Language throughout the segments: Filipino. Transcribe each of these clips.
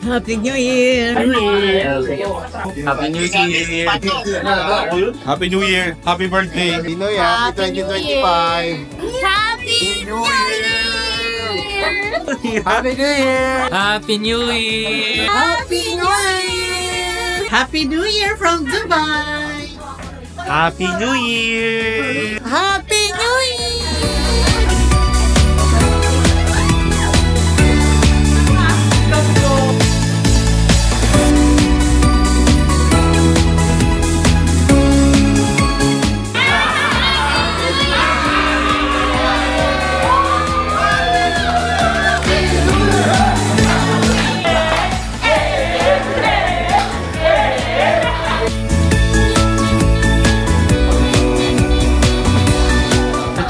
Happy New Year! Happy New Year! Happy New Year! Happy birthday! Happy New Year! Happy 2025! Happy New Year! Happy New Year! Happy New Year! Happy New Year! Happy New Year from Dubai! Happy New Year! Happy New Year!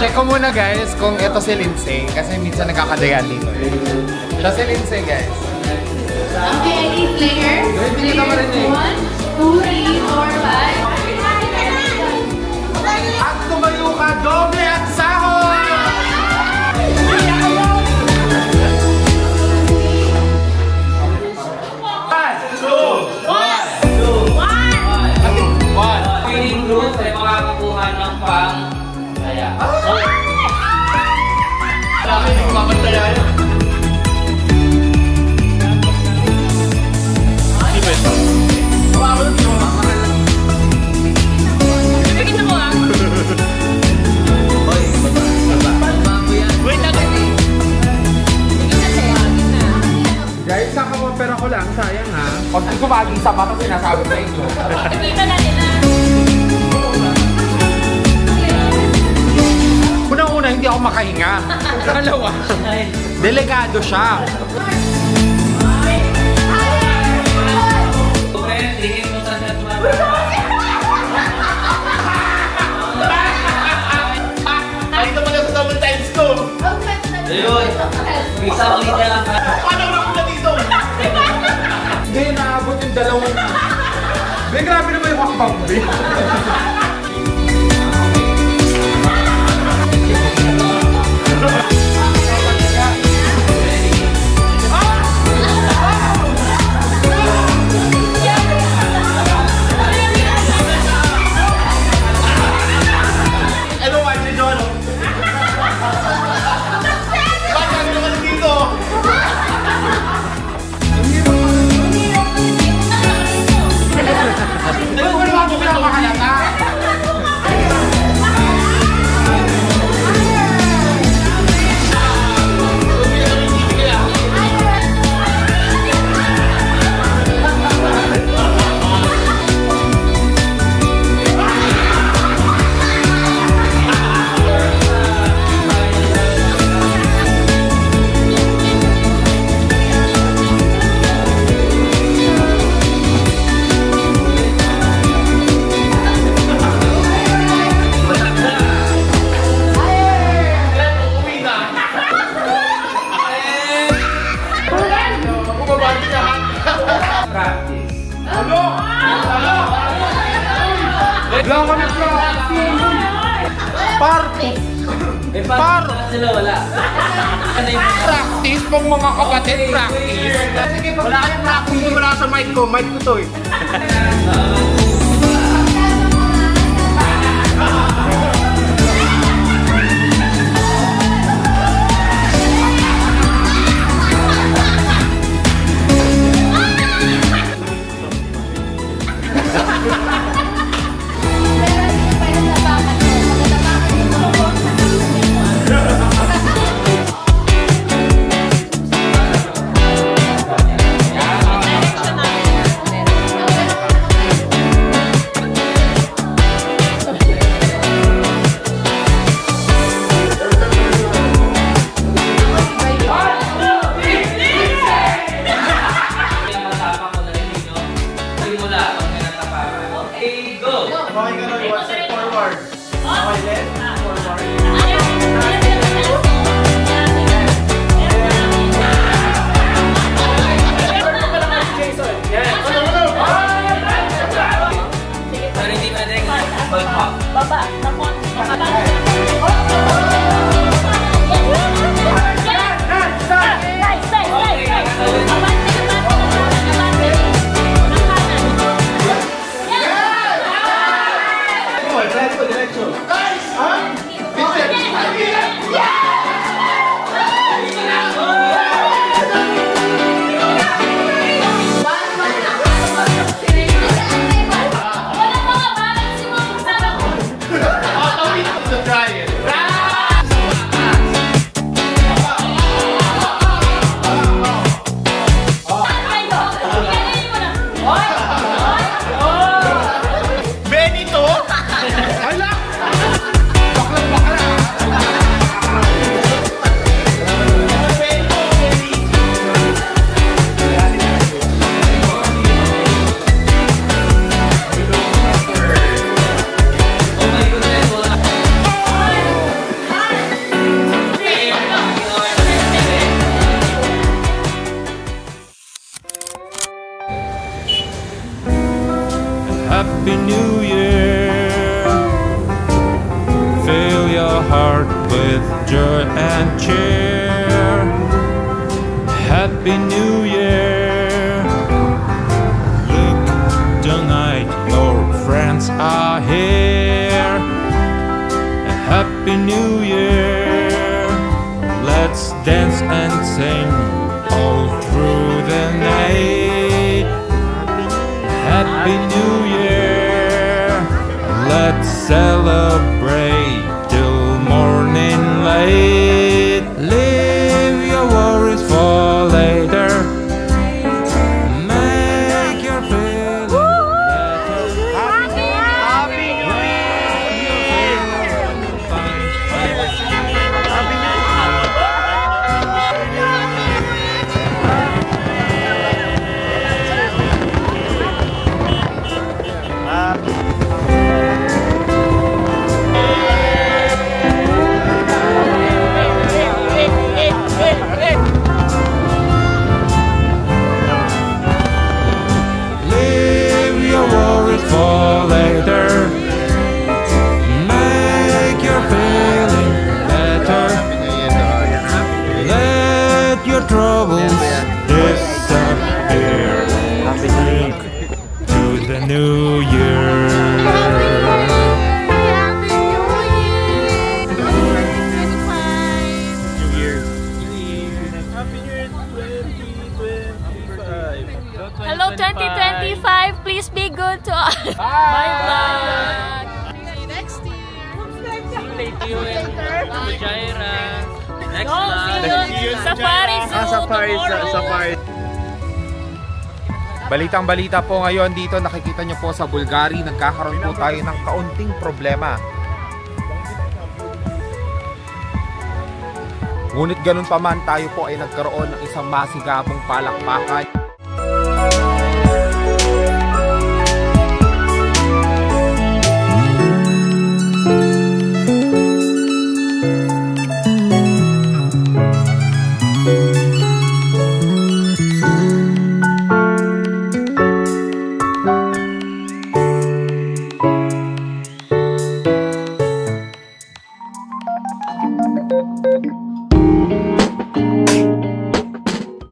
Check ko muna guys kung ito si Lindsay kasi minsan nagkakadayan dito. Siya si Lindsay guys. Okay, 8 players. Hindi kita marinig. 1, 2, 3, 4, 5. At tumayo ka, doble at sahod! Feeling group ay makakakuha ng pang kaya. Laki ng mamantayan. Guys, kakapapera ko lang, sayang ha. Pag di kumaging sa bata, sinasabi sa inyo. Kita na nila. Unang-una, hindi ako makahinga. Dalawa, delikado siya. Tingin mo sa net mo. Ay, ito pala sa double times ko. Ayun. Isa ulit na lang. Paano na muna dito? Hindi, naabot yung dalawang. Hindi, grabe naman yung hakbang, be. Practice pong mga kapatid, practice. Sige, wala kayong practice, wala sa mic ko to eh. Baba, tapos Happy New Year. Fill your heart with joy and cheer. Happy New Year. Look tonight, your friends are here. Happy New Year. Let's dance and sing all through the night. Happy New Year. Let's celebrate till morning light. Leave your worries for later. Make your feelings better. Happy New Year. Leave your worries for later. Make your feeling better. Let your troubles disappear. Drink to the new year. Hello 2025, please be good to us. Bye vlog. See you next year. Thank you and Jaira. Next No, see you. Safari Zoo Safari. Balitang-balita po ngayon dito, nakikita nyo po sa Bulgari, nagkakaroon po tayo ng kaunting problema. Ngunit ganun pa man, tayo po ay nagkaroon ng isang masigabong palakpakan.